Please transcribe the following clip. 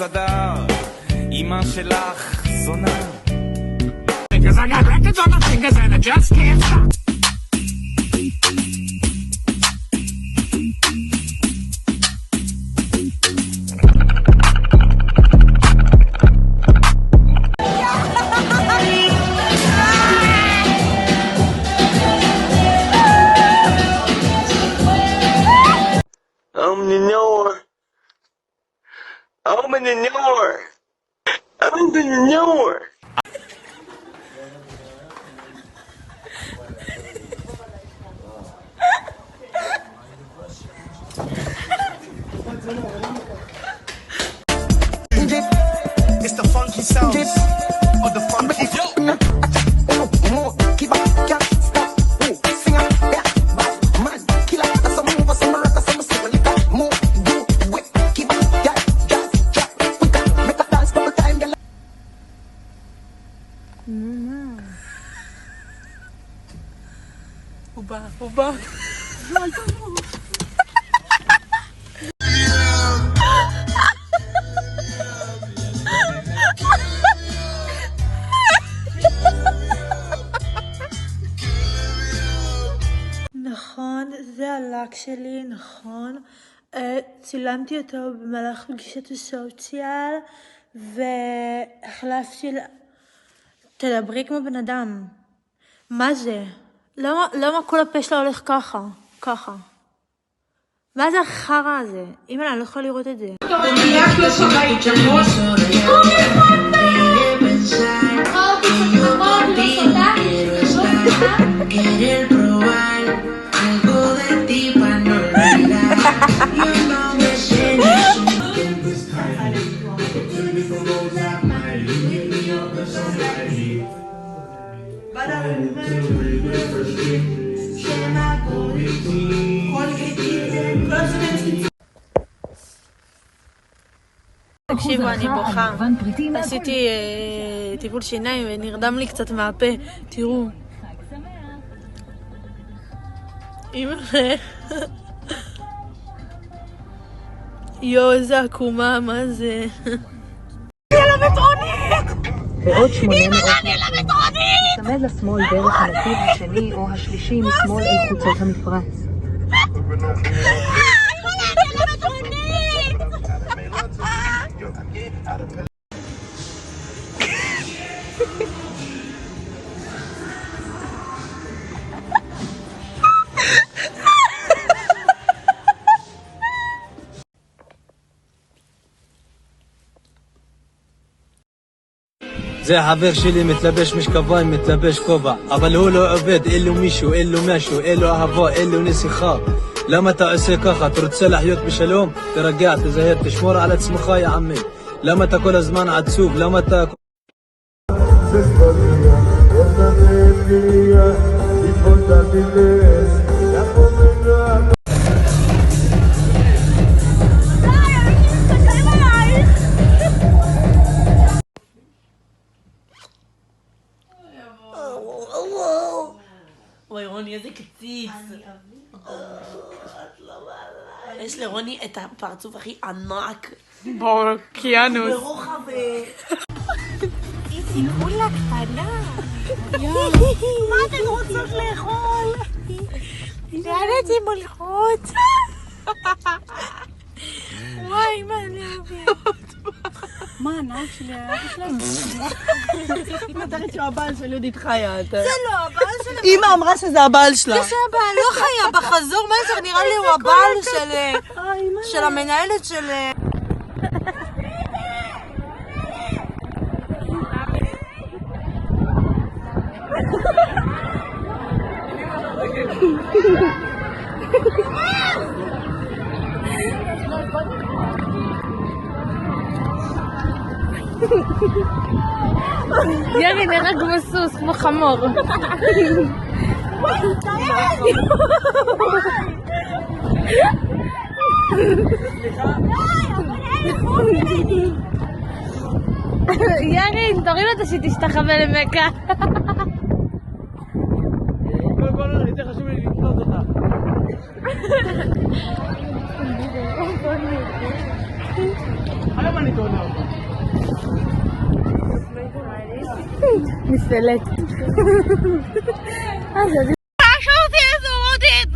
סדר, אמא שלך זונה. Cause I got records on my fingers and I just can't stop. It's the funky sounds of the funky. Keep up, can't stop. Singer, yeah, man, killer. Some move, some rock, some simple. Move, do it. Keep up, yeah, just drop. We can make a dance couple time. הוא בא. נכון, זה הלק שלי, נכון. צילמתי אותו במהלך פגישת הסוציאל, והחלפתי תדברי כמו בן אדם. מה זה? למה כל הפה שלה הולך ככה? מה זה החרא הזה? אמא, אני לא יכולה לראות את זה. תקשיבו, אני בוכה. עשיתי טיפול שיניים ונרדם לי קצת מהפה. תראו. אמא. יו, איזה עקומה, מה זה? יאללה מטרונית! ועוד 800 צמד לשמאל דרך הנתיב השני או השלישי משמאל אל חוצות המפרץ. זה החבר שלי מתלבש משקפיים, מתלבש כובע, אבל הוא לא עובד, אין לו מישהו, אין לו משהו, אין לו אהבה, אין לו נסיכה. למה אתה עושה ככה? אתה רוצה לחיות בשלום? תרגע, תזהר, תשמור על עצמך יא עמי. למה אתה כל הזמן עצוב? למה אתה... וואי רוני, איזה קציץ. יש לרוני את הפרצוף הכי ענק. קיאנוס. ברוחב. איזי חולה קטנה. מה אתן רוצות לאכול? לאן אתן הולכות? וואי, מה להבין? מה הנהג שלי? אם אתה ראית שהבעל של יהודית חיה, אתה... זה לא הבעל שלה. אמא אמרה שזה הבעל שלה. זה שהבעל לא חיה בחזור, מה זה? נראה לי הוא הבעל של המנהלת של... ירי נראה כמו סוס, כמו חמור. ירי, תוריד אותה שהיא תשתחווה למכה. קודם כל, זה חשוב לי לקנות אותה. היום אני טוב. מסלט. משהו אותי איזה מודיד!